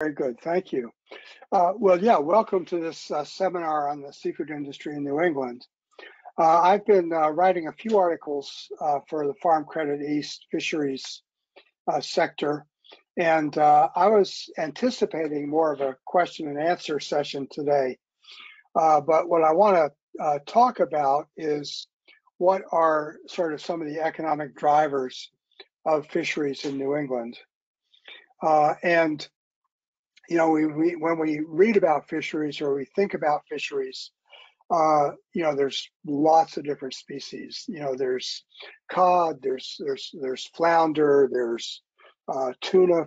Very good, thank you. Well, yeah, welcome to this seminar on the seafood industry in New England. I've been writing a few articles for the Farm Credit East fisheries sector, and I was anticipating more of a question and answer session today. But what I want to talk about is what are sort of some of the economic drivers of fisheries in New England. And you know, when we read about fisheries or we think about fisheries, you know, there's lots of different species. You know, there's cod, there's flounder, there's tuna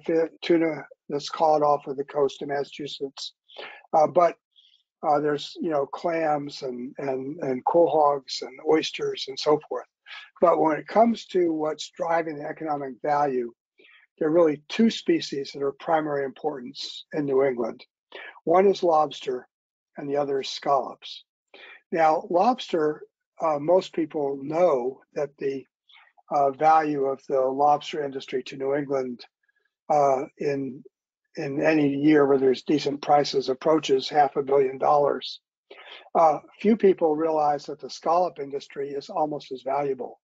that's caught off of the coast of Massachusetts, but there's, you know, clams and quahogs and oysters and so forth. But when it comes to what's driving the economic value, there are really two species that are of primary importance in New England. One is lobster and the other is scallops. Now, lobster, most people know that the value of the lobster industry to New England in any year where there's decent prices approaches $500 million. Few people realize that the scallop industry is almost as valuable.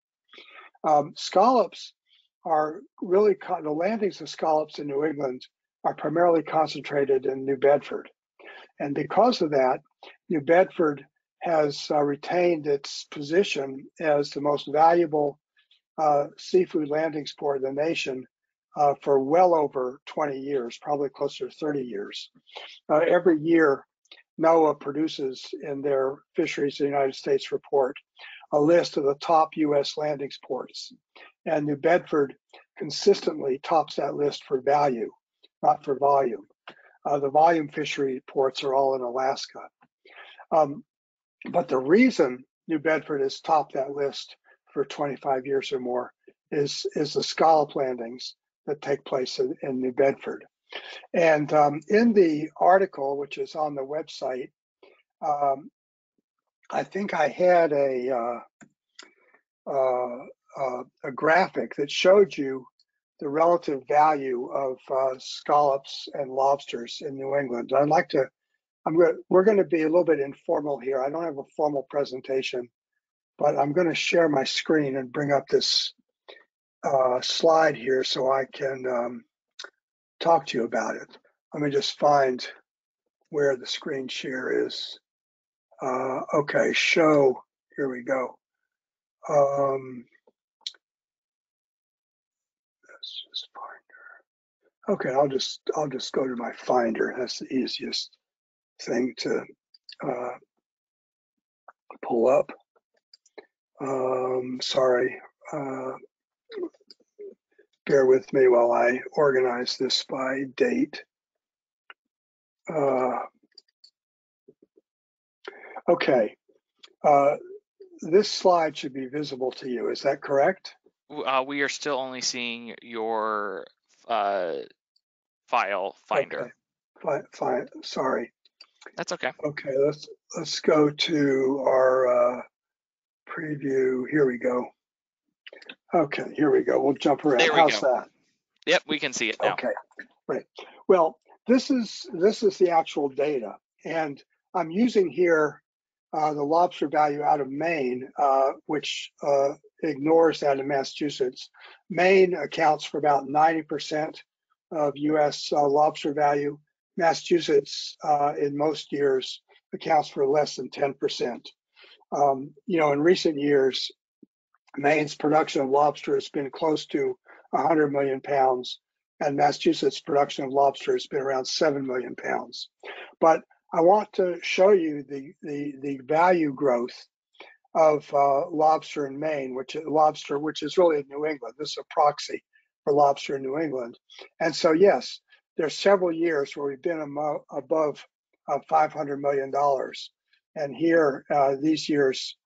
Scallops are really, the landings of scallops in New England are primarily concentrated in New Bedford. And because of that, New Bedford has retained its position as the most valuable seafood landing port in the nation for well over 20 years, probably closer to 30 years. Every year, NOAA produces in their Fisheries of the United States report a list of the top U.S. landing ports. And New Bedford consistently tops that list for value, not for volume. The volume fishery ports are all in Alaska. But the reason New Bedford has topped that list for 25 years or more is the scallop landings that take place in New Bedford. And in the article, which is on the website, I think I had a graphic that showed you the relative value of scallops and lobsters in New England. I'd like to, we're going to be a little bit informal here. I don't have a formal presentation, but I'm going to share my screen and bring up this slide here so I can talk to you about it. Let me just find where the screen share is. Okay, show, here we go. Let's just find her. Okay, I'll just go to my Finder. That's the easiest thing to pull up. Sorry, bear with me while I organize this by date. Okay, this slide should be visible to you. Is that correct? We are still only seeing your file Finder. Okay. Fine. Sorry. That's okay. Okay, let's go to our preview. Here we go. Okay, here we go. We'll jump around. There we How's go. that? Yep, we can see it now. Okay, right. Well, this is the actual data, and I'm using here the lobster value out of Maine, which ignores that in Massachusetts. Maine accounts for about 90% of U.S. Lobster value. Massachusetts, in most years, accounts for less than 10%. You know, in recent years, Maine's production of lobster has been close to 100 million pounds, and Massachusetts' production of lobster has been around 7 million pounds. But I want to show you the value growth of lobster in Maine, which is really in New England. This is a proxy for lobster in New England. And so, yes, there's several years where we've been above $500 million. And here, these years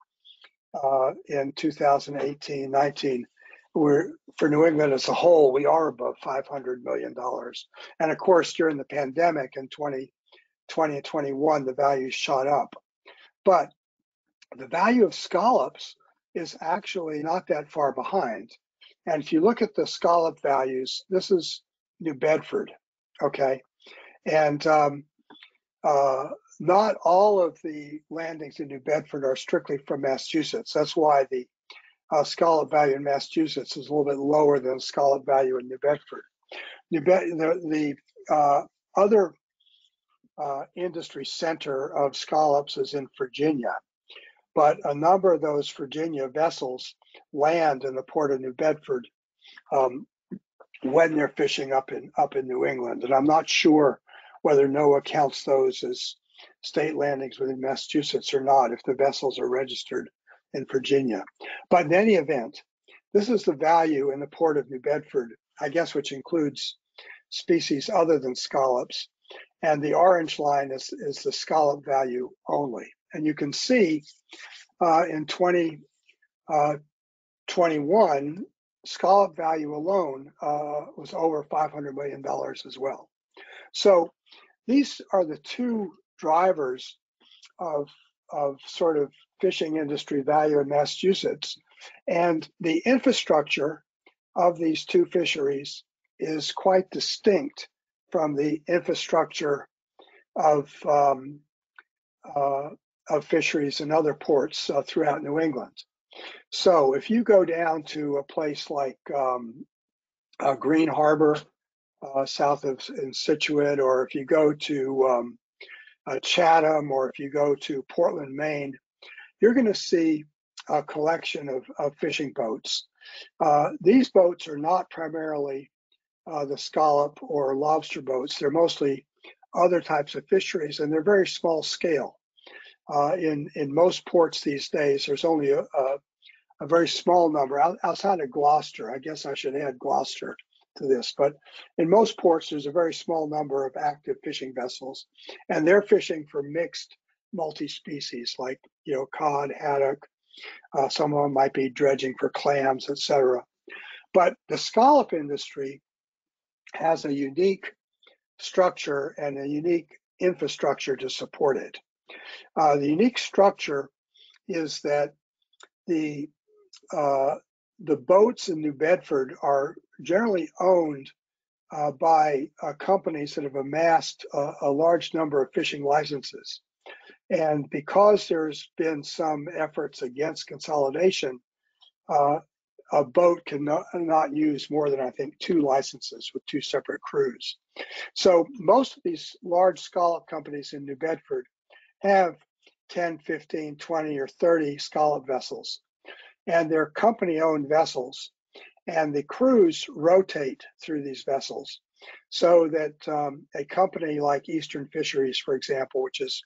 in 2018, 19, for New England as a whole, we are above $500 million. And of course, during the pandemic in 2020 and 21, the value shot up. But the value of scallops is actually not that far behind. And if you look at the scallop values, this is New Bedford, okay? And not all of the landings in New Bedford are strictly from Massachusetts. That's why the scallop value in Massachusetts is a little bit lower than scallop value in New Bedford. The other industry center of scallops is in Virginia, but a number of those Virginia vessels land in the port of New Bedford when they're fishing up in New England, and I'm not sure whether NOAA counts those as state landings within Massachusetts or not if the vessels are registered in Virginia. But in any event, this is the value in the port of New Bedford, I guess, which includes species other than scallops. And the orange line is the scallop value only. And you can see in 2021, scallop value alone was over $500 million as well. So these are the two drivers of sort of fishing industry value in Massachusetts. And the infrastructure of these two fisheries is quite distinct from the infrastructure of fisheries in other ports throughout New England. So if you go down to a place like Green Harbor, south of in Scituate, or if you go to Chatham, or if you go to Portland, Maine, you're going to see a collection of fishing boats. These boats are not primarily the scallop or lobster boats. They're mostly other types of fisheries, and they're very small scale. In most ports these days, there's only a very small number outside of Gloucester. I guess I should add Gloucester to this, but in most ports, there's a very small number of active fishing vessels, and they're fishing for mixed multi-species like, cod, haddock. Some of them might be dredging for clams, etc. But the scallop industry has a unique structure and a unique infrastructure to support it. The unique structure is that the boats in New Bedford are generally owned by companies that have amassed a large number of fishing licenses. And because there's been some efforts against consolidation, a boat cannot use more than, I think, 2 licenses with 2 separate crews. So most of these large scallop companies in New Bedford have 10, 15, 20, or 30 scallop vessels. And they're company-owned vessels. And the crews rotate through these vessels so that a company like Eastern Fisheries, for example, which is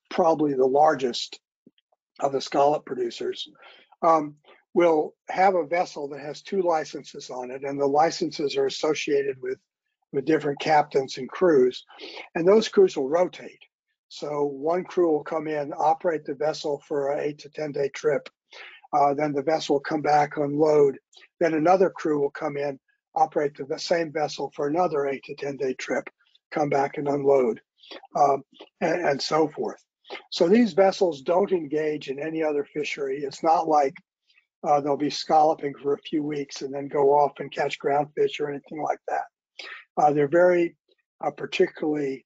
probably the largest of the scallop producers, will have a vessel that has 2 licenses on it, and the licenses are associated with different captains and crews, and those crews will rotate. So one crew will come in, operate the vessel for an 8 to 10 day trip. Then the vessel will come back, unload. Then another crew will come in, operate the same vessel for another 8 to 10 day trip, come back and unload, and so forth. So these vessels don't engage in any other fishery. It's not like they'll be scalloping for a few weeks and then go off and catch groundfish or anything like that. They're very particularly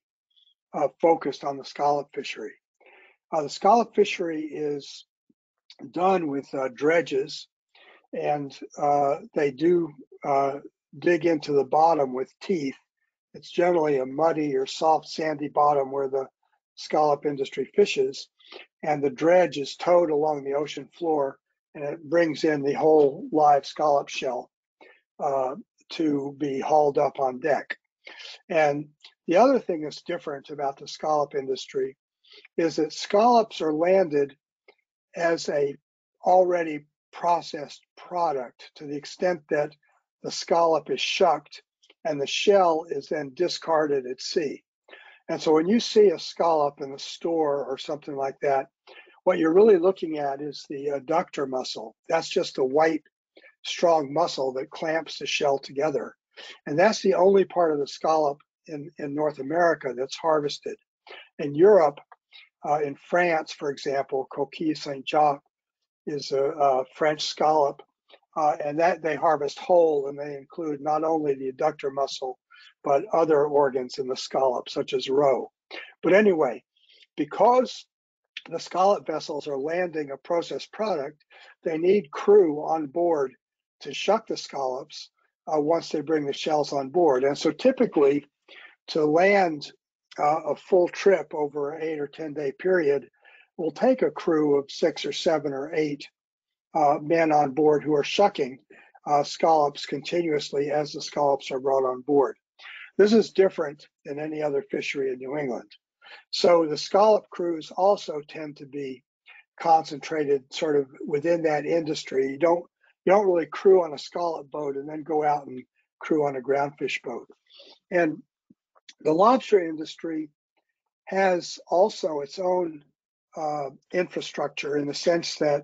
focused on the scallop fishery. The scallop fishery is done with dredges, and they do dig into the bottom with teeth. It's generally a muddy or soft sandy bottom where the scallop industry fishes, and the dredge is towed along the ocean floor, and it brings in the whole live scallop shell to be hauled up on deck. And the other thing that's different about the scallop industry is that scallops are landed as a already processed product, to the extent that the scallop is shucked and the shell is then discarded at sea. And so when you see a scallop in the store or something like that, what you're really looking at is the adductor muscle. That's just a white, strong muscle that clamps the shell together. And that's the only part of the scallop in North America that's harvested. In Europe, in France, for example, Coquille Saint-Jacques is a French scallop, and that they harvest whole, and they include not only the adductor muscle, but other organs in the scallop, such as roe. But anyway, because the scallop vessels are landing a processed product, they need crew on board to shuck the scallops once they bring the shells on board. And so typically to land a full trip over an 8 or 10-day period will take a crew of 6 or 7 or 8 men on board who are shucking scallops continuously as the scallops are brought on board. This is different than any other fishery in New England. So the scallop crews also tend to be concentrated sort of within that industry. You don't really crew on a scallop boat and then go out and crew on a groundfish boat. And the lobster industry has also its own infrastructure, in the sense that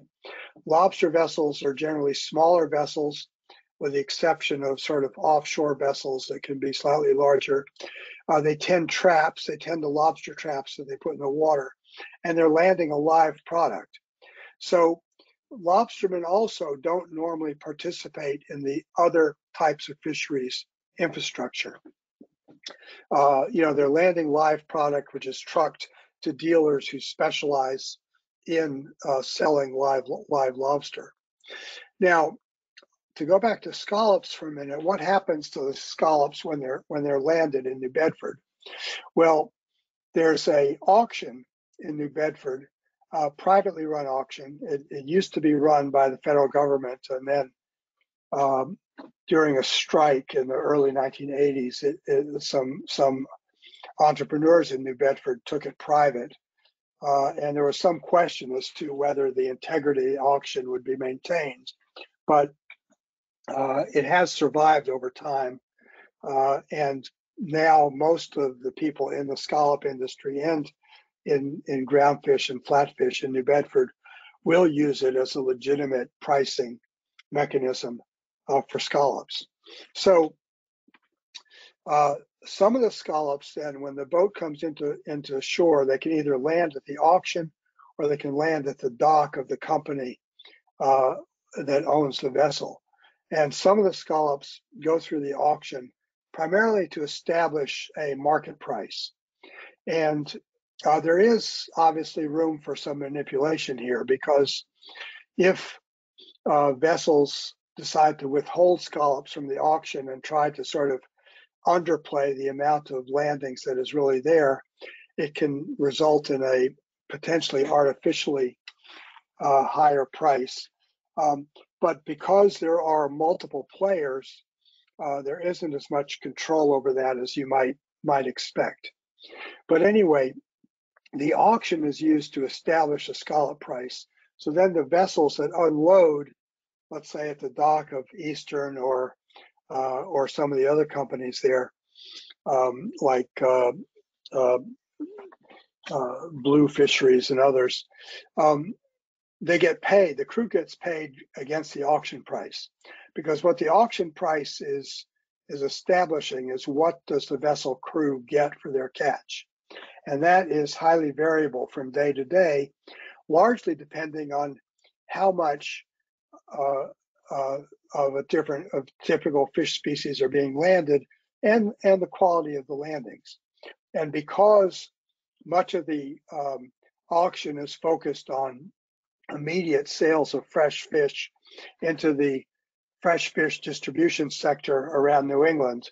lobster vessels are generally smaller vessels, with the exception of sort of offshore vessels that can be slightly larger. They tend to lobster traps that they put in the water, and they're landing a live product. So lobstermen also don't normally participate in the other types of fisheries infrastructure. They're landing live product, which is trucked to dealers who specialize in selling live lobster. Now, to go back to scallops for a minute, what happens to the scallops when they're landed in New Bedford? Well, there's an auction in New Bedford, a privately run auction. It used to be run by the federal government, and then during a strike in the early 1980s, some entrepreneurs in New Bedford took it private, and there was some question as to whether the integrity of the auction would be maintained. But it has survived over time, and now most of the people in the scallop industry and in groundfish and flatfish in New Bedford will use it as a legitimate pricing mechanism for scallops. So some of the scallops, then, when the boat comes into shore, they can either land at the auction or they can land at the dock of the company that owns the vessel. And some of the scallops go through the auction primarily to establish a market price. And there is obviously room for some manipulation here, because if vessels decide to withhold scallops from the auction and try to sort of underplay the amount of landings that is really there, it can result in a potentially artificially higher price. But because there are multiple players, there isn't as much control over that as you might expect. But anyway, the auction is used to establish a scallop price. So then the vessels that unload, let's say at the dock of Eastern or some of the other companies there, like Blue Fisheries and others, they get paid. The crew gets paid against the auction price, because what the auction price is establishing is what does the vessel crew get for their catch, and that is highly variable from day to day, largely depending on how much of typical fish species are being landed, and the quality of the landings. And because much of the auction is focused on immediate sales of fresh fish into the fresh fish distribution sector around New England,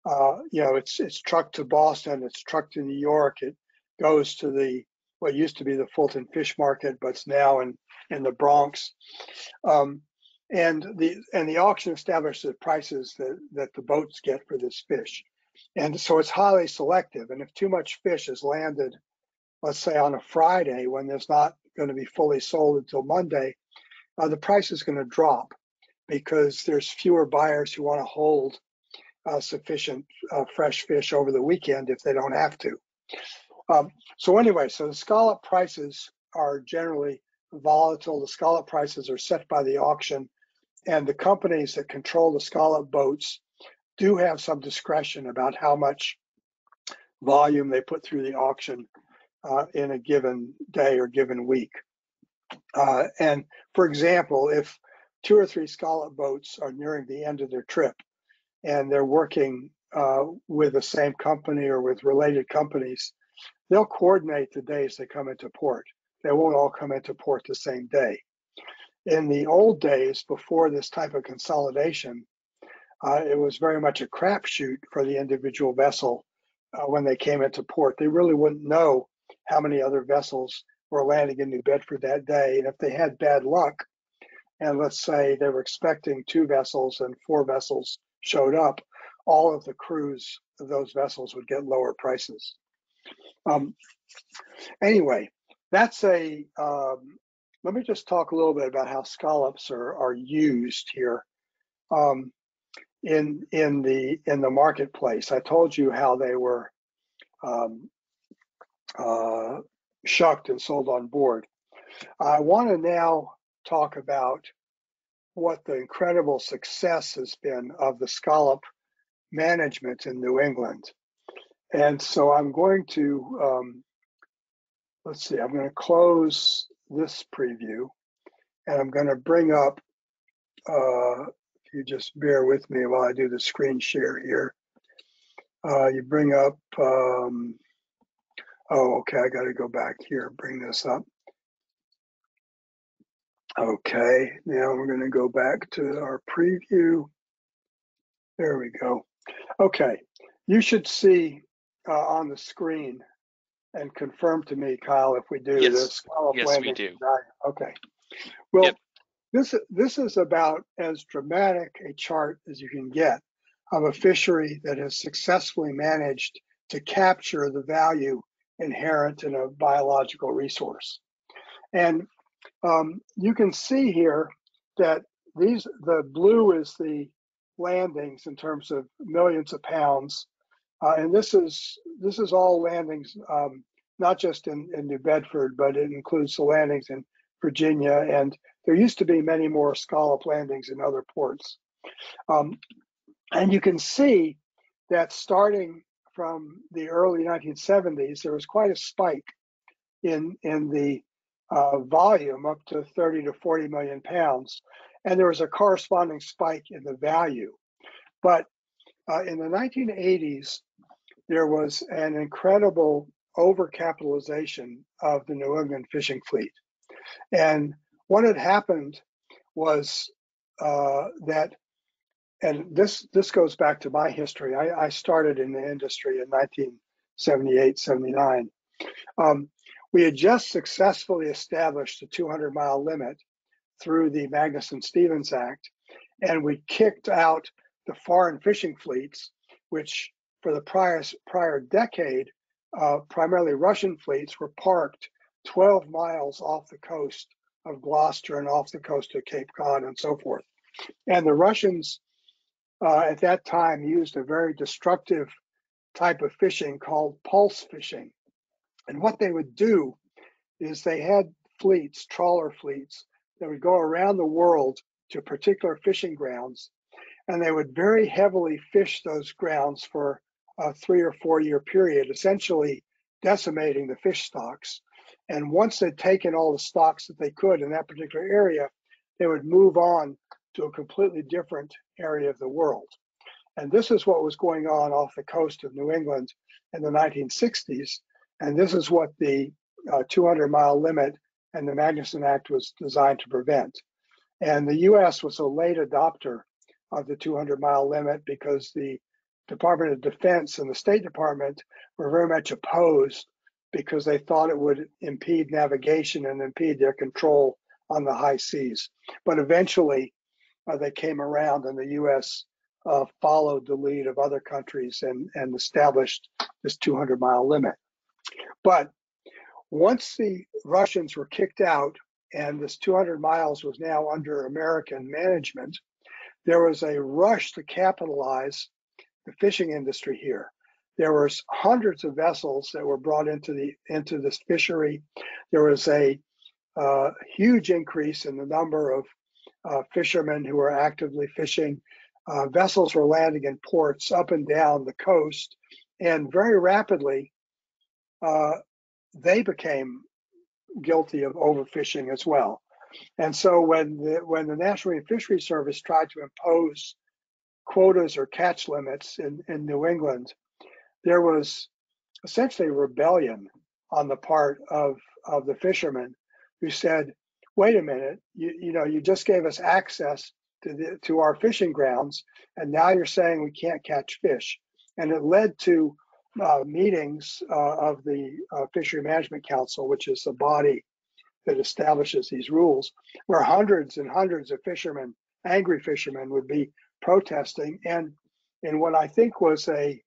it's trucked to Boston, it's trucked to New York, it goes to what used to be the Fulton Fish Market, but it's now in the Bronx. And the auction establishes the prices that the boats get for this fish. And so it's highly selective. And if too much fish is landed, let's say on a Friday when there's not going to be fully sold until Monday, the price is going to drop, because there's fewer buyers who want to hold sufficient fresh fish over the weekend if they don't have to. So anyway, so the scallop prices are generally volatile. The scallop prices are set by the auction, and the companies that control the scallop boats do have some discretion about how much volume they put through the auction in a given day or given week. And for example, if 2 or 3 scallop boats are nearing the end of their trip and they're working with the same company or with related companies, they'll coordinate the days they come into port. They won't all come into port the same day. In the old days, before this type of consolidation, it was very much a crapshoot for the individual vessel when they came into port. They really wouldn't know how many other vessels were landing in New Bedford that day. And if they had bad luck, and let's say they were expecting 2 vessels and 4 vessels showed up, all of the crews of those vessels would get lower prices. Anyway, that's let me just talk a little bit about how scallops are used here in the marketplace. I told you how they were shucked and sold on board. I want to now talk about what the incredible success has been of the scallop management in New England. And so I'm going to, let's see, I'm going to close this preview and I'm going to bring up, if you just bear with me while I do the screen share here. You bring up, oh, okay, I got to go back here, bring this up. Okay, now we're going to go back to our preview. There we go. Okay, you should see on the screen and confirm to me, Kyle, if we do this scallop landing. We do. Okay. Well, yep. This is about as dramatic a chart as you can get of a fishery that has successfully managed to capture the value inherent in a biological resource. And you can see here that the blue is the landings in terms of millions of pounds, and this is all landings, not just in New Bedford, but it includes the landings in Virginia, and there used to be many more scallop landings in other ports. And you can see that starting from the early 1970s, there was quite a spike in the volume up to 30 to 40 million pounds. And there was a corresponding spike in the value. But in the 1980s, there was an incredible overcapitalization of the New England fishing fleet. And what had happened was that, and this goes back to my history. I started in the industry in 1978, 79. We had just successfully established the 200-mile limit through the Magnuson-Stevens Act, and we kicked out the foreign fishing fleets, which for the prior decade, primarily Russian fleets were parked 12 miles off the coast of Gloucester and off the coast of Cape Cod and so forth. And the Russians at that time used a very destructive type of fishing called pulse fishing. And what they would do is they had fleets, trawler fleets, that would go around the world to particular fishing grounds, and they would very heavily fish those grounds for a 3 or 4 year period, essentially decimating the fish stocks. And once they'd taken all the stocks that they could in that particular area, they would move on to a completely different area of the world. And this is what was going on off the coast of New England in the 1960s. And this is what the 200-mile limit and the Magnuson Act was designed to prevent. And the US was a late adopter of the 200-mile limit because the Department of Defense and the State Department were very much opposed because they thought it would impede navigation and impede their control on the high seas. But eventually they came around, and the US followed the lead of other countries and established this 200-mile limit. But once the Russians were kicked out and this 200 miles was now under American management, there was a rush to capitalize the fishing industry here. There was hundreds of vessels that were brought into this fishery. There was a huge increase in the number of fishermen who were actively fishing. Vessels were landing in ports up and down the coast, and very rapidly they became guilty of overfishing as well. And so when the National Marine Fisheries Service tried to impose quotas or catch limits in New England, there was essentially rebellion on the part of the fishermen who said, wait a minute, you just gave us access to our fishing grounds, and now you're saying we can't catch fish. And it led to meetings of the Fishery Management Council, which is the body that establishes these rules, where hundreds and hundreds of fishermen, angry fishermen, would be protesting. And in what I think was a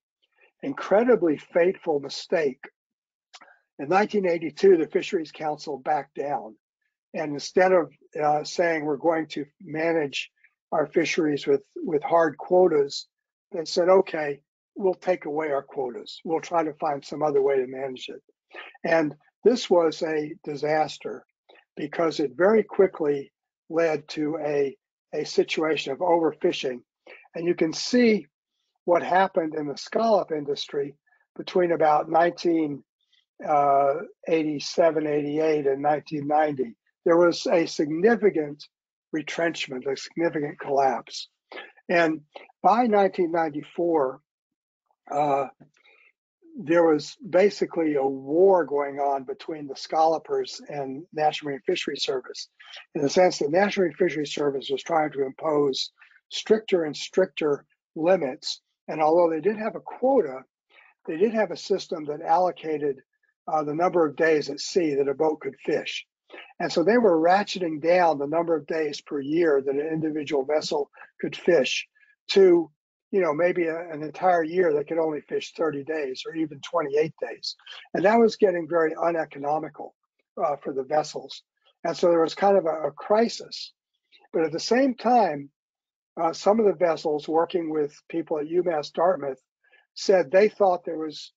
incredibly fateful mistake, in 1982, the Fisheries Council backed down. And instead of saying we're going to manage our fisheries with hard quotas, they said, okay, we'll take away our quotas. We'll try to find some other way to manage it. And this was a disaster because it very quickly led to a situation of overfishing. And you can see what happened in the scallop industry between about 1987, 88, and 1990. There was a significant retrenchment, a significant collapse. And by 1994, there was basically a war going on between the scallopers and National Marine Fisheries Service, in the sense that National Marine Fisheries Service was trying to impose stricter and stricter limits. And although they did have a quota, they did have a system that allocated the number of days at sea that a boat could fish. And so they were ratcheting down the number of days per year that an individual vessel could fish to, maybe an entire year they could only fish 30 days or even 28 days. And that was getting very uneconomical for the vessels. And so there was kind of a crisis. But at the same time, some of the vessels working with people at UMass Dartmouth said they thought there was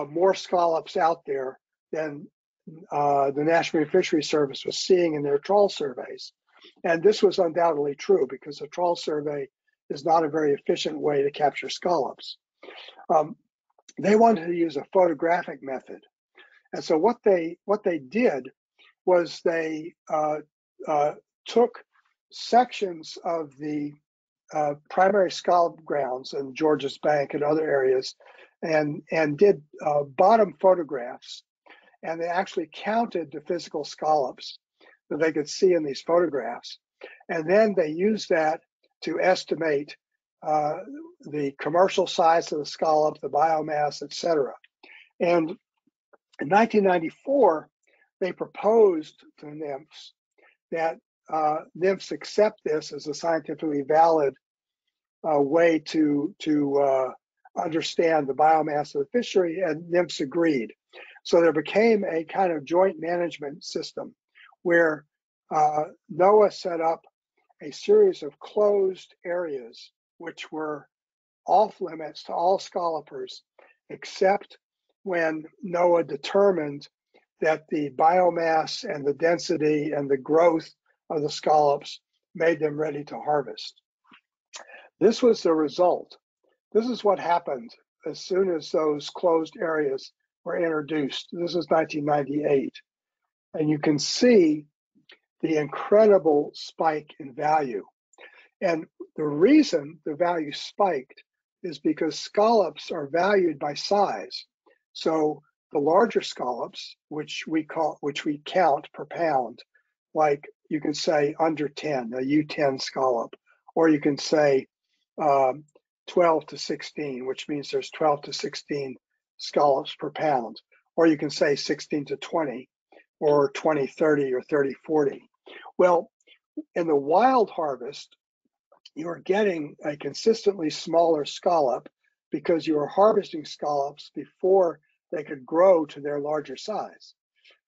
more scallops out there than the National Marine Fisheries Service was seeing in their trawl surveys. And this was undoubtedly true because a trawl survey is not a very efficient way to capture scallops. They wanted to use a photographic method. And so what they did was they took sections of the primary scallop grounds in Georges Bank and other areas and did bottom photographs. And they actually counted the physical scallops that they could see in these photographs. And then they used that to estimate the commercial size of the scallop, the biomass, et cetera. And in 1994, they proposed to nymphs that nymphs accept this as a scientifically valid way to understand the biomass of the fishery, and nymphs agreed. So there became a kind of joint management system where NOAA set up a series of closed areas which were off limits to all scallopers, except when NOAA determined that the biomass and the density and the growth of the scallops made them ready to harvest. This was the result. This is what happened as soon as those closed areas were introduced. This is 1998. And you can see the incredible spike in value. And the reason the value spiked is because scallops are valued by size. So the larger scallops, which we count per pound, like you can say under 10, a U10 scallop, or you can say 12 to 16, which means there's 12 to 16 scallops per pound, or you can say 16 to 20, or 20, 30, or 30, 40. Well, in the wild harvest, you're getting a consistently smaller scallop because you are harvesting scallops before they could grow to their larger size.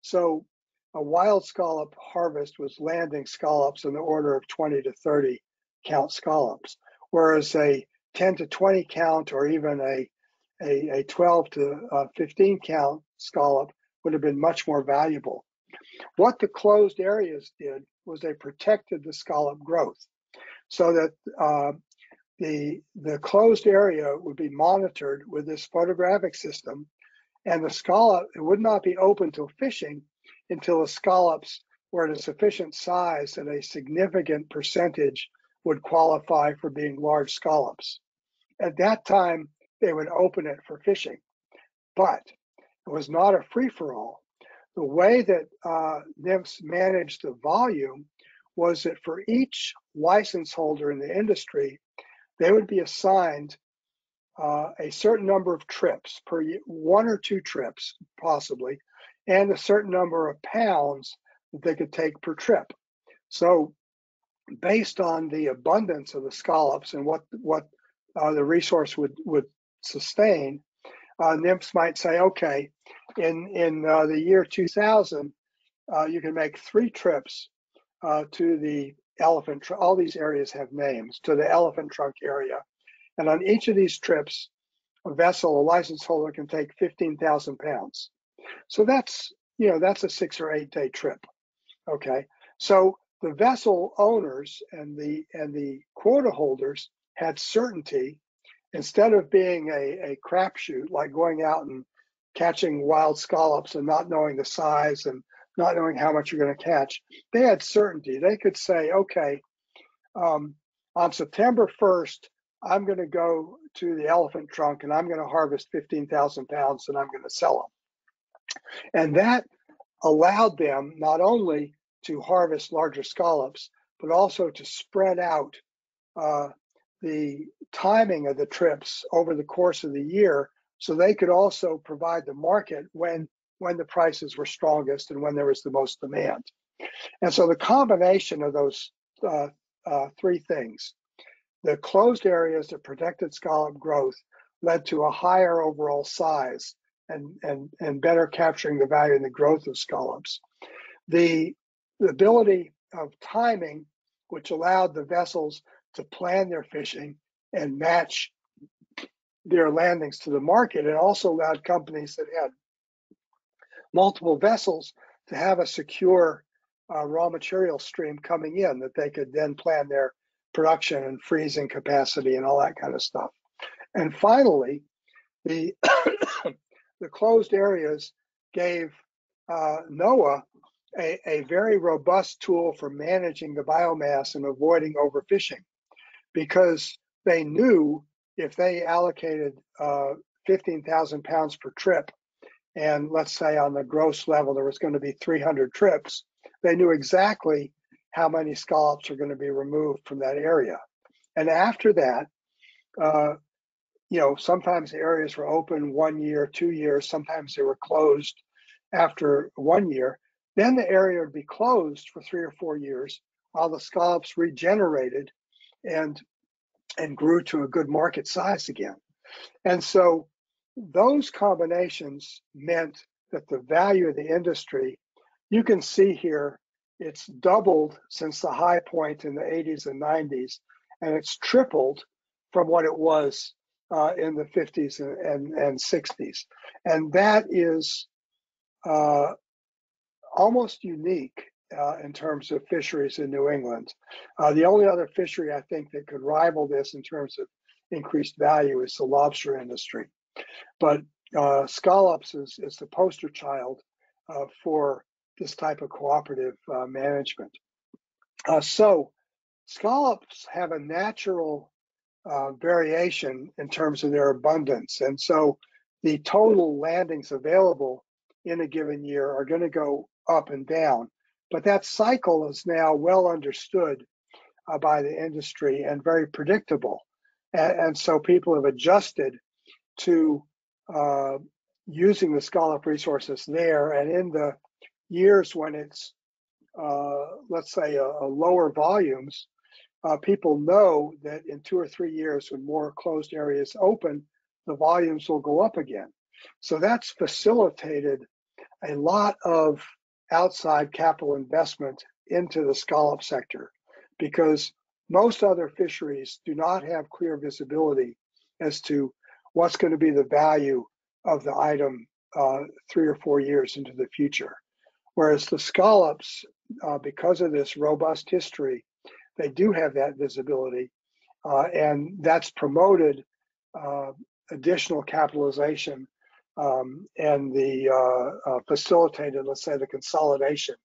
So a wild scallop harvest was landing scallops in the order of 20 to 30 count scallops, whereas a 10 to 20 count or even a 12 to 15 count scallop would have been much more valuable. What the closed areas did was they protected the scallop growth so that the closed area would be monitored with this photographic system, and the scallop, it would not be open to fishing until the scallops were at a sufficient size that a significant percentage would qualify for being large scallops. At that time, they would open it for fishing, but it was not a free-for-all. The way that NIMS managed the volume was that for each license holder in the industry, they would be assigned a certain number of trips per year, 1 or 2 trips possibly, and a certain number of pounds that they could take per trip. So based on the abundance of the scallops and what the resource would sustain, NIMS might say, okay, in the year 2000, you can make 3 trips to the elephant trunk. All these areas have names, to the elephant trunk area. And on each of these trips, a vessel, a license holder can take 15,000 pounds. So that's a 6 or 8 day trip. Okay. So the vessel owners and the quota holders had certainty. Instead of being a crapshoot, like going out and catching wild scallops and not knowing the size and not knowing how much you're going to catch, they had certainty. They could say, okay, on September 1st, I'm going to go to the elephant trunk and I'm going to harvest 15,000 pounds and I'm going to sell them. And that allowed them not only to harvest larger scallops, but also to spread out the timing of the trips over the course of the year, so they could also provide the market when the prices were strongest and when there was the most demand. And so the combination of those 3 things, the closed areas that protected scallop growth, led to a higher overall size and better capturing the value and the growth of scallops. The ability of timing, which allowed the vessels to plan their fishing and match their landings to the market, and also allowed companies that had multiple vessels to have a secure raw material stream coming in that they could then plan their production and freezing capacity and all that kind of stuff. And finally, the the closed areas gave NOAA a very robust tool for managing the biomass and avoiding overfishing, because they knew if they allocated 15,000 pounds per trip, and let's say on the gross level there was going to be 300 trips, they knew exactly how many scallops are going to be removed from that area. And after that, sometimes the areas were open 1 year, 2 years, sometimes they were closed after 1 year. Then the area would be closed for 3 or 4 years while the scallops regenerated and grew to a good market size again. And so those combinations meant that the value of the industry, you can see here, it's doubled since the high point in the 80s and 90s, and it's tripled from what it was in the 50s and 60s. And that is almost unique in terms of fisheries in New England. The only other fishery I think that could rival this in terms of increased value is the lobster industry. But scallops is the poster child for this type of cooperative management. So scallops have a natural variation in terms of their abundance. And so the total landings available in a given year are going to go up and down. But that cycle is now well understood by the industry and very predictable. And so people have adjusted to using the scallop resources there. And in the years when it's, let's say, a lower volumes, people know that in 2 or 3 years, when more closed areas open, the volumes will go up again. So that's facilitated a lot of outside capital investment into the scallop sector, because most other fisheries do not have clear visibility as to what's going to be the value of the item 3 or 4 years into the future. Whereas the scallops, because of this robust history, they do have that visibility, and that's promoted additional capitalization and the facilitated, let's say, the consolidation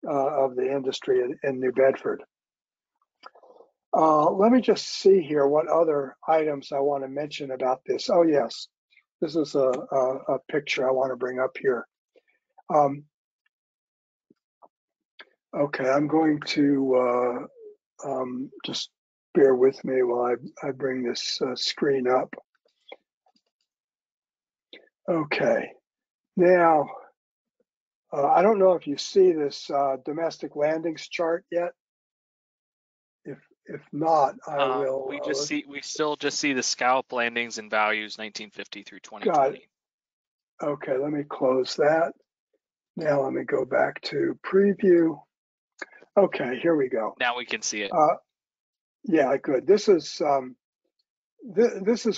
of the industry in New Bedford. Let me just see here what other items I want to mention about this. Oh, yes, this is a picture I want to bring up here. Okay, I'm going to just bear with me while I bring this screen up. Okay, now I don't know if you see this domestic landings chart yet. If not, I will. We still just see the scallop landings and values 1950 through 2020. Got it. Okay, let me close that. Now let me go back to preview. Okay, here we go. Now we can see it. Yeah, good. This is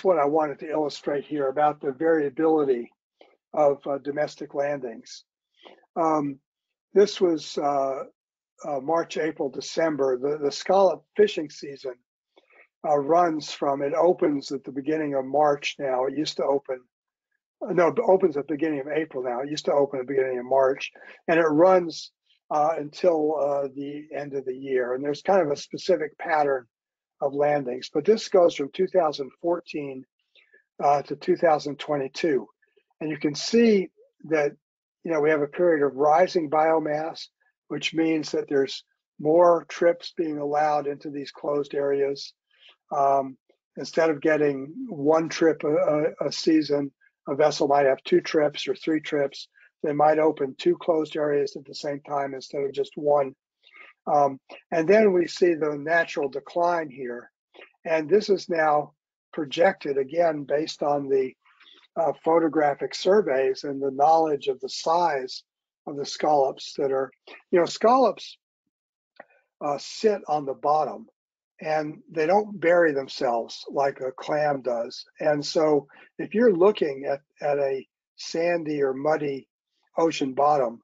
what I wanted to illustrate here about the variability of domestic landings. This was March, April, December. The scallop fishing season runs from, it opens at the beginning of March now. It used to open, no, it opens at the beginning of April now. It used to open at the beginning of March, and it runs until the end of the year. And there's kind of a specific pattern of landings, but this goes from 2014 to 2022. And you can see that, we have a period of rising biomass, which means that there's more trips being allowed into these closed areas. Instead of getting one trip a season, a vessel might have 2 trips or 3 trips. They might open 2 closed areas at the same time instead of just one. And then we see the natural decline here. And this is now projected, again, based on the photographic surveys and the knowledge of the size of the scallops that are, scallops sit on the bottom and they don't bury themselves like a clam does. And so if you're looking at a sandy or muddy ocean bottom,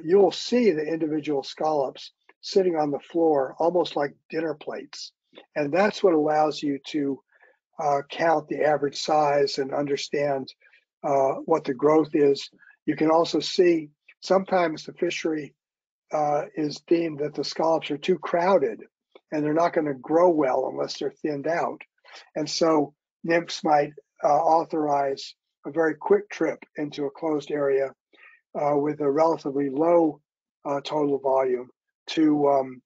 you'll see the individual scallops sitting on the floor almost like dinner plates. And that's what allows you to count the average size and understand what the growth is. You can also see sometimes the fishery is deemed that the scallops are too crowded and they're not going to grow well unless they're thinned out. And so nymphs might authorize a very quick trip into a closed area with a relatively low total volume to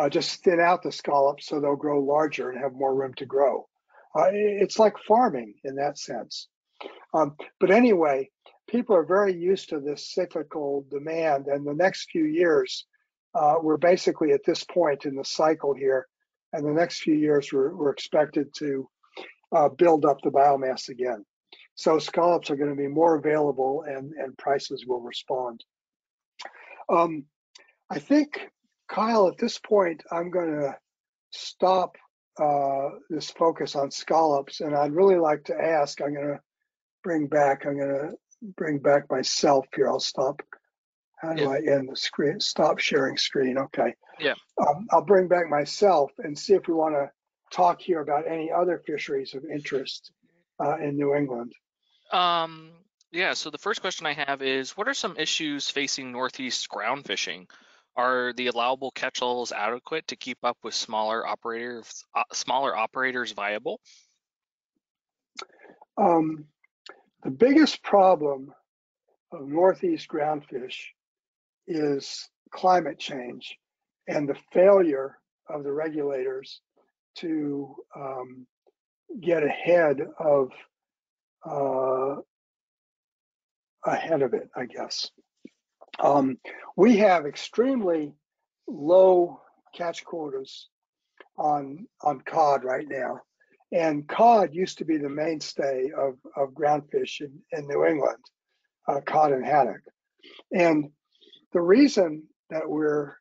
just thin out the scallops so they'll grow larger and have more room to grow. It's like farming in that sense. But anyway, people are very used to this cyclical demand, and the next few years, we're basically at this point in the cycle here, and the next few years we're expected to build up the biomass again. So scallops are going to be more available and prices will respond. I think, Kyle, at this point, I'm going to stop this focus on scallops, and I'd really like to ask, I'm going to bring back myself here. I'll stop. How do I end the screen? Stop sharing screen. Okay. Yeah. I'll bring back myself and see if we want to talk here about any other fisheries of interest in New England. Yeah, so the first question I have is, what are some issues facing Northeast ground fishing? Are the allowable catch levels adequate to keep up with smaller operators viable? The biggest problem of Northeast groundfish is climate change and the failure of the regulators to get ahead of it, I guess. We have extremely low catch quotas on cod right now. And cod used to be the mainstay of groundfish in New England, cod and haddock. And the reason that we're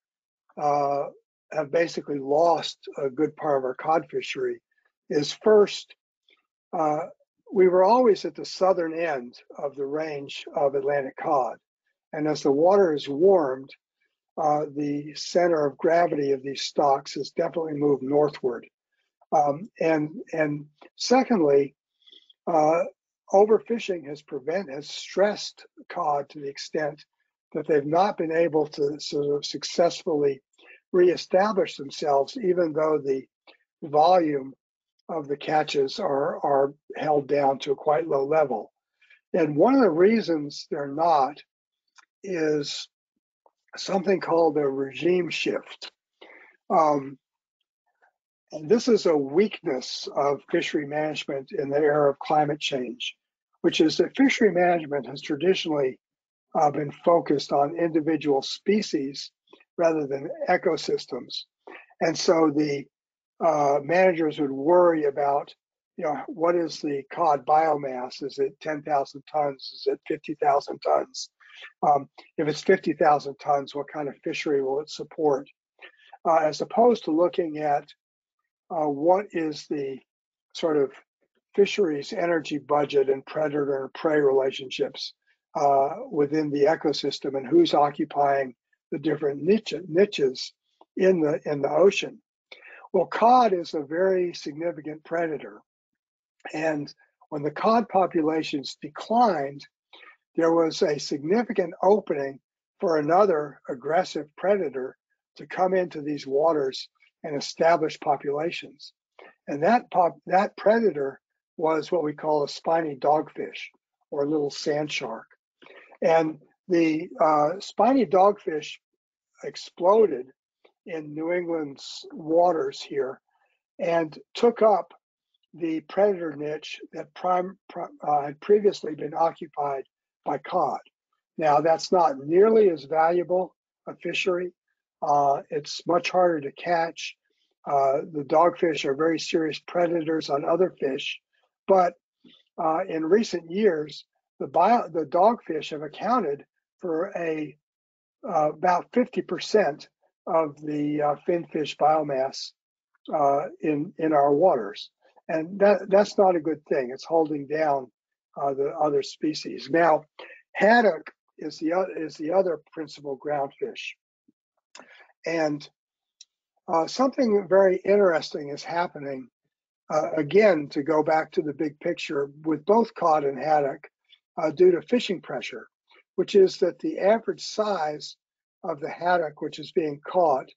have basically lost a good part of our cod fishery is, first, we were always at the southern end of the range of Atlantic cod. And as the water has warmed, the center of gravity of these stocks has definitely moved northward. And secondly, overfishing has stressed cod to the extent that they've not been able to sort of successfully reestablish themselves, even though the volume of the catches are held down to a quite low level. And one of the reasons they're not is something called a regime shift. And this is a weakness of fishery management in the era of climate change, which is that fishery management has traditionally been focused on individual species rather than ecosystems. And so the managers would worry about, what is the cod biomass? Is it 10,000 tons? Is it 50,000 tons? If it's 50,000 tons, what kind of fishery will it support? As opposed to looking at what is the sort of fisheries energy budget and predator and prey relationships within the ecosystem, and who's occupying the different niches in the ocean. Well, cod is a very significant predator, and when the cod populations declined, there was a significant opening for another aggressive predator to come into these waters and establish populations. And that predator was what we call a spiny dogfish, or a little sand shark. And the spiny dogfish exploded in New England's waters here and took up the predator niche that had previously been occupied by cod. Now, that's not nearly as valuable a fishery. It's much harder to catch. The dogfish are very serious predators on other fish, but in recent years, the dogfish have accounted for about 50% of the finfish biomass in our waters, and that's not a good thing. It's holding down the other species. Now, haddock is the other principal groundfish, and something very interesting is happening. Again, to go back to the big picture with both cod and haddock, due to fishing pressure, which is that the average size of the haddock which is being caught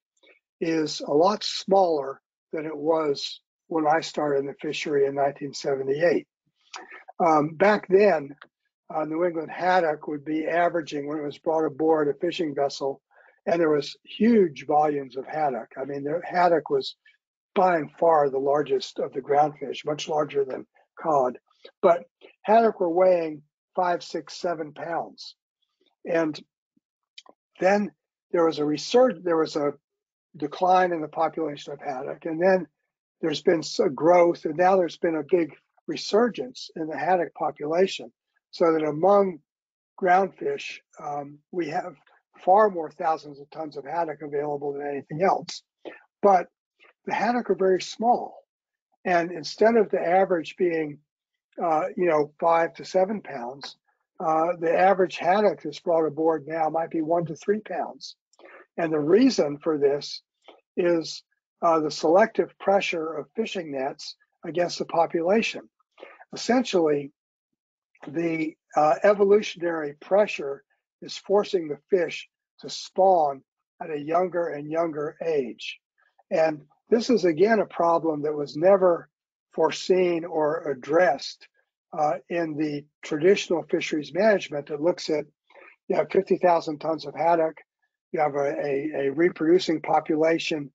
is a lot smaller than it was when I started in the fishery in 1978. Back then, New England haddock would be averaging, when it was brought aboard a fishing vessel, and there was huge volumes of haddock. I mean, the haddock was by and far the largest of the groundfish, much larger than cod. But haddock were weighing 5, 6, 7 pounds. And then there was a decline in the population of haddock, and then there's been growth, and now there's been a big resurgence in the haddock population, so that among groundfish, we have far more thousands of tons of haddock available than anything else. But the haddock are very small, and instead of the average being 5 to 7 pounds, the average haddock that's brought aboard now might be 1 to 3 pounds. And the reason for this is the selective pressure of fishing nets against the population. Essentially, the evolutionary pressure is forcing the fish to spawn at a younger and younger age. And this is, again, a problem that was never foreseen or addressed in the traditional fisheries management that looks at, 50,000 tons of haddock, you have a reproducing population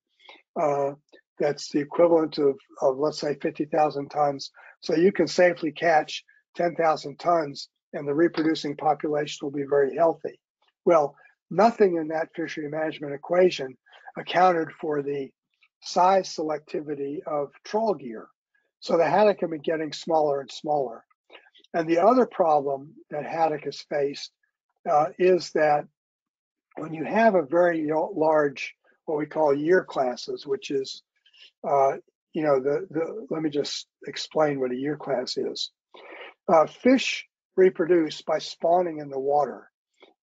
that's the equivalent of let's say 50,000 tons. So you can safely catch 10,000 tons and the reproducing population will be very healthy. Well, nothing in that fishery management equation accounted for the size selectivity of trawl gear. So the haddock have been getting smaller and smaller. And the other problem that haddock has faced is that when you have a very large, what we call year classes, which is, let me just explain what a year class is. Fish reproduce by spawning in the water,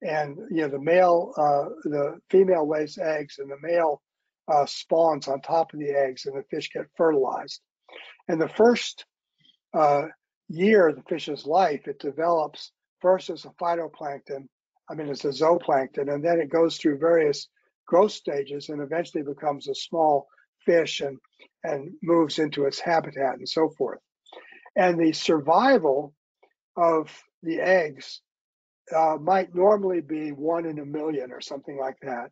and the female lays eggs, and the male spawns on top of the eggs, and the fish get fertilized. And the first year of the fish's life, it develops first as a phytoplankton, as a zooplankton, and then it goes through various growth stages and eventually becomes a small fish and moves into its habitat and so forth. And the survival of the eggs might normally be 1 in a million or something like that.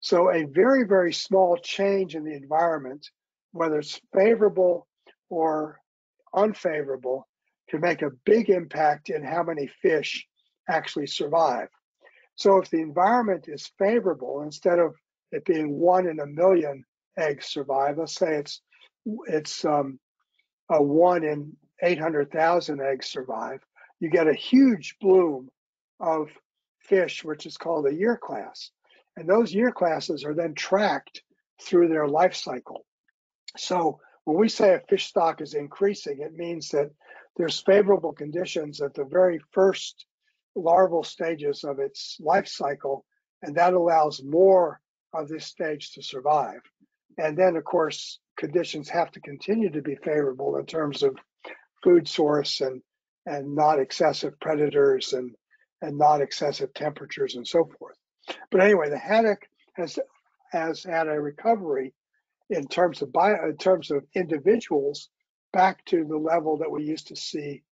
So a very, very small change in the environment, whether it's favorable or unfavorable, can make a big impact in how many fish actually survive. So if the environment is favorable, instead of it being 1 in a million eggs survive, let's say it's a 1 in 800,000 eggs survive, you get a huge bloom of fish, which is called a year class. And those year classes are then tracked through their life cycle. So when we say a fish stock is increasing, it means that there's favorable conditions at the very first larval stages of its life cycle, and that allows more of this stage to survive. And then, of course, conditions have to continue to be favorable in terms of food source and not excessive predators and not excessive temperatures and so forth. But anyway, the haddock has had a recovery in terms of individuals back to the level that we used to see,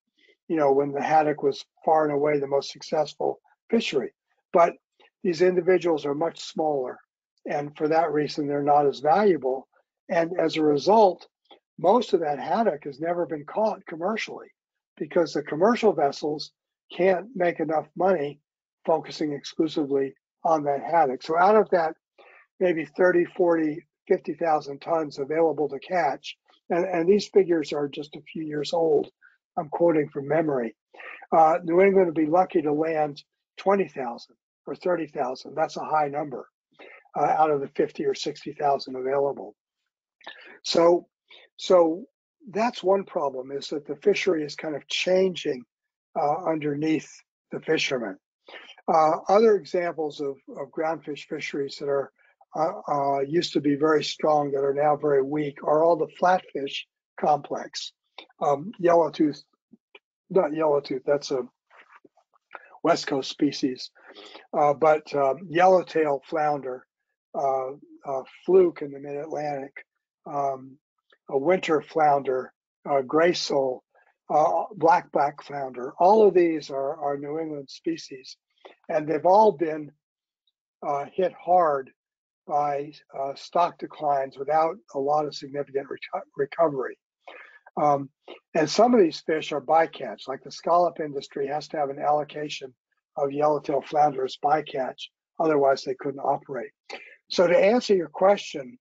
when the haddock was far and away the most successful fishery. But these individuals are much smaller, and for that reason, they're not as valuable. And as a result, most of that haddock has never been caught commercially because the commercial vessels can't make enough money focusing exclusively on that haddock. So out of that maybe 30, 40, 50,000 tons available to catch, and these figures are just a few years old, I'm quoting from memory, New England would be lucky to land 20,000 or 30,000. That's a high number out of the 50 or 60,000 available. So that's one problem, is that the fishery is kind of changing underneath the fishermen. Other examples of groundfish fisheries that are used to be very strong that are now very weak are all the flatfish complex. Yellowtooth, not yellowtooth, that's a West Coast species, but yellowtail flounder, fluke in the mid-Atlantic, a winter flounder, gray sole, black flounder. All of these are New England species, and they've all been hit hard by stock declines without a lot of significant recovery. And some of these fish are bycatch, like the scallop industry has to have an allocation of yellowtail flounder as bycatch, otherwise they couldn't operate. So to answer your question,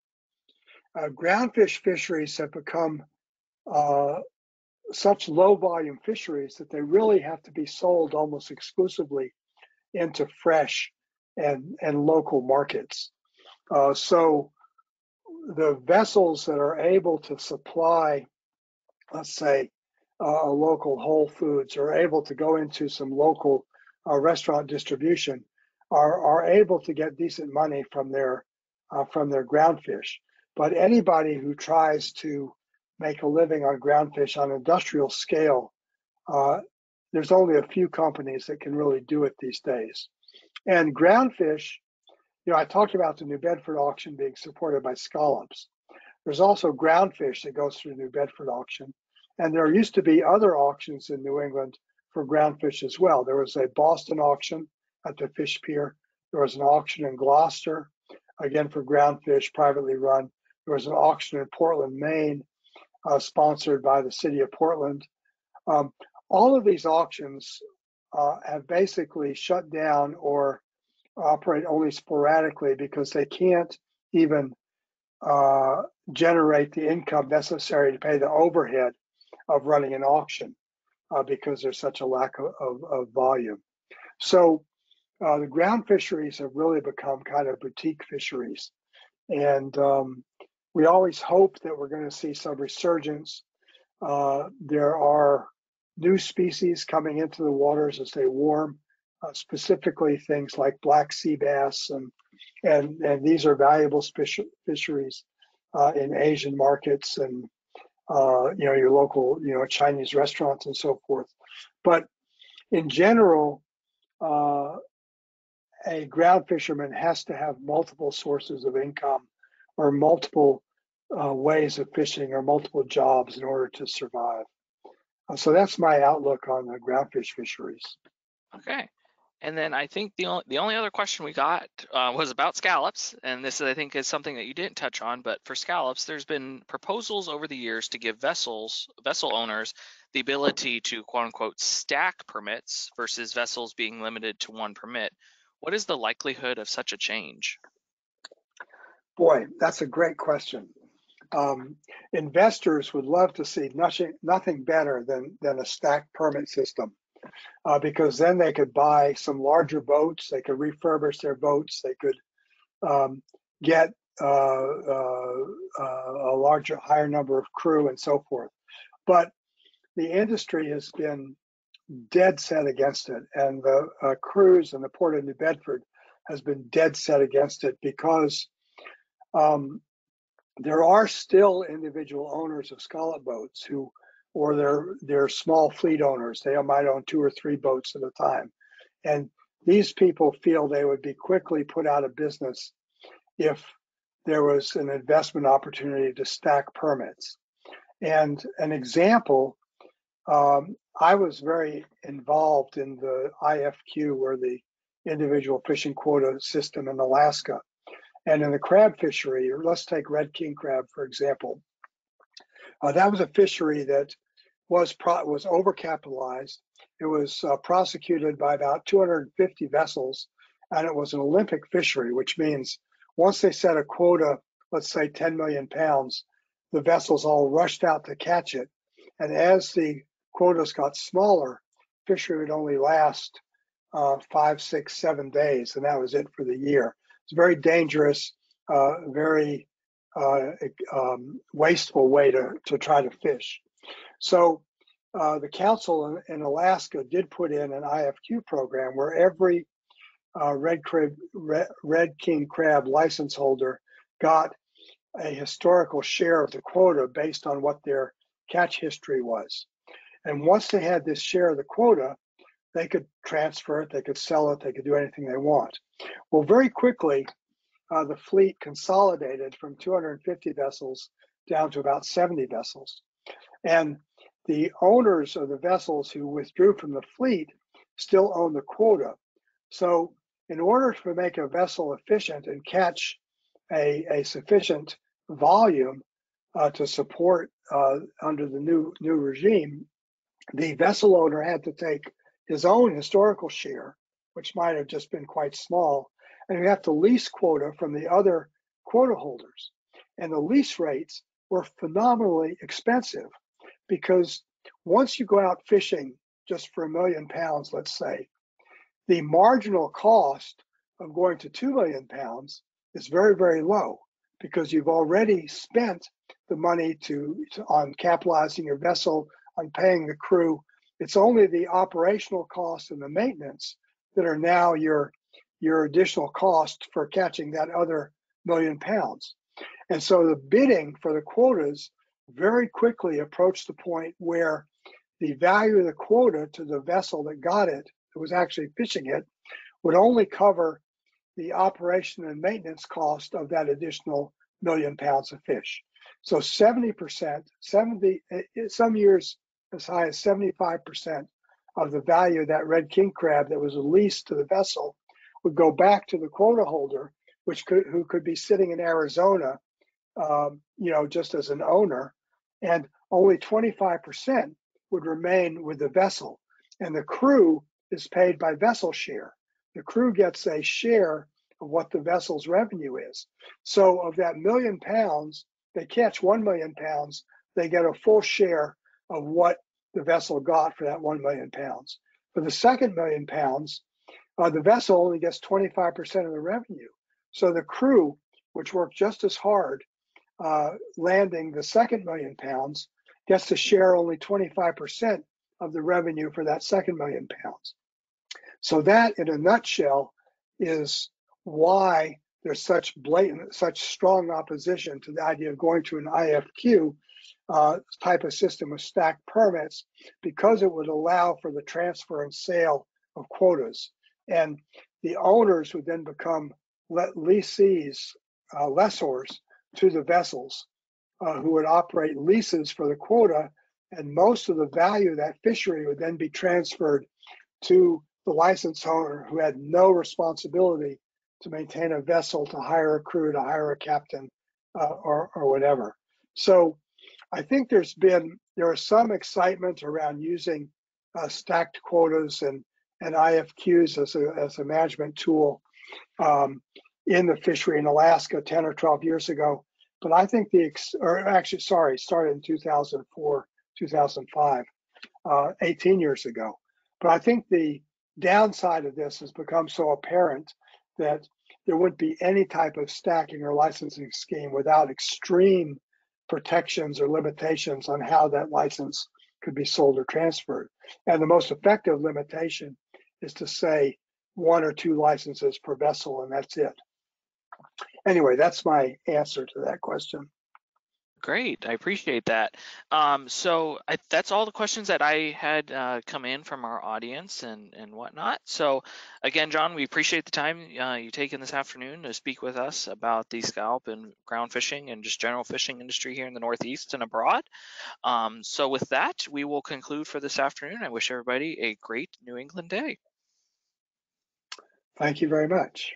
groundfish fisheries have become such low volume fisheries that they really have to be sold almost exclusively into fresh and local markets. So the vessels that are able to supply, let's say, a local Whole Foods, or able to go into some local restaurant distribution, are able to get decent money from their groundfish. But anybody who tries to make a living on groundfish on industrial scale, there's only a few companies that can really do it these days. And groundfish, I talked about the New Bedford auction being supported by scallops. There's also groundfish that goes through the New Bedford auction. And there used to be other auctions in New England for groundfish as well. There was a Boston auction at the Fish Pier. There was an auction in Gloucester, again for groundfish, privately run. There was an auction in Portland, Maine, sponsored by the city of Portland. All of these auctions have basically shut down or operate only sporadically because they can't even generate the income necessary to pay the overhead of running an auction because there's such a lack of volume. So the ground fisheries have really become kind of boutique fisheries. And we always hope that we're going to see some resurgence. There are new species coming into the waters as they warm, specifically things like black sea bass, and these are valuable fisheries in Asian markets and your local Chinese restaurants and so forth. But in general, a ground fisherman has to have multiple sources of income or multiple ways of fishing or multiple jobs in order to survive. So that's my outlook on the groundfish fisheries. Okay. And then I think the only other question we got was about scallops, and this I think is something that you didn't touch on. But for scallops, there's been proposals over the years to give vessel owners the ability to quote unquote stack permits versus vessels being limited to one permit. What is the likelihood of such a change? Boy, that's a great question. Investors would love to see nothing better than a stacked permit system, because then they could buy some larger boats, they could refurbish their boats, they could get a larger, higher number of crew and so forth. But the industry has been dead set against it, and the cruise and the Port of New Bedford has been dead set against it because there are still individual owners of scallop boats or they're small fleet owners. They might own 2 or 3 boats at a time. And these people feel they would be quickly put out of business if there was an investment opportunity to stack permits. And an example, I was very involved in the IFQ, or the individual fishing quota system in Alaska. And in the crab fishery, or let's take red king crab, for example, that was a fishery that was overcapitalized. It was prosecuted by about 250 vessels, and it was an Olympic fishery, which means once they set a quota, let's say 10 million pounds, the vessels all rushed out to catch it. And as the quotas got smaller, fishery would only last 5, 6, 7 days, and that was it for the year. It's a very dangerous, very wasteful way to try to fish. So the council in Alaska did put in an IFQ program where every red king crab license holder got a historical share of the quota based on what their catch history was. And once they had this share of the quota, they could transfer it, they could sell it, they could do anything they want. Well, very quickly, the fleet consolidated from 250 vessels down to about 70 vessels. And the owners of the vessels who withdrew from the fleet still own the quota. So in order to make a vessel efficient and catch a sufficient volume to support under the new regime, the vessel owner had to take his own historical share, which might have just been quite small, and you have to lease quota from the other quota holders. And the lease rates were phenomenally expensive, because once you go out fishing just for 1 million pounds, let's say, the marginal cost of going to 2 million pounds is very, very low, because you've already spent the money on capitalizing your vessel, on paying the crew. It's only the operational costs and the maintenance that are now your additional cost for catching that other 1 million pounds. And so the bidding for the quotas very quickly approached the point where the value of the quota to the vessel that got it, that was actually fishing it, would only cover the operation and maintenance cost of that additional 1 million pounds of fish. So 70%, some years as high as 75% of the value of that red king crab that was leased to the vessel would go back to the quota holder, who could be sitting in Arizona, just as an owner, and only 25% would remain with the vessel. And the crew is paid by vessel share. The crew gets a share of what the vessel's revenue is. So of that 1 million pounds, they catch 1 million pounds, they get a full share of what the vessel got for that 1 million pounds. For the second 1 million pounds, the vessel only gets 25% of the revenue. So the crew, which worked just as hard landing the second 1 million pounds, gets to share only 25% of the revenue for that second 1 million pounds. So that, in a nutshell, is why there's such strong opposition to the idea of going to an IFQ type of system with stacked permits, because it would allow for the transfer and sale of quotas. And the owners would then become lessees, lessors to the vessels. who would operate leases for the quota, and most of the value of that fishery would then be transferred to the license owner, who had no responsibility to maintain a vessel, to hire a crew, to hire a captain, or whatever. So I think there is some excitement around using stacked quotas and IFQs as a management tool in the fishery in Alaska 10 or 12 years ago. But I think started in 2004, 2005, 18 years ago. But I think the downside of this has become so apparent that there wouldn't be any type of stacking or licensing scheme without extreme protections or limitations on how that license could be sold or transferred. And the most effective limitation is to say 1 or 2 licenses per vessel, and that's it. Anyway, that's my answer to that question. Great, I appreciate that. That's all the questions that I had come in from our audience and whatnot. So again, John, we appreciate the time you taken this afternoon to speak with us about the scallop and ground fishing and just general fishing industry here in the Northeast and abroad. So with that, we will conclude for this afternoon. I wish everybody a great New England day. Thank you very much.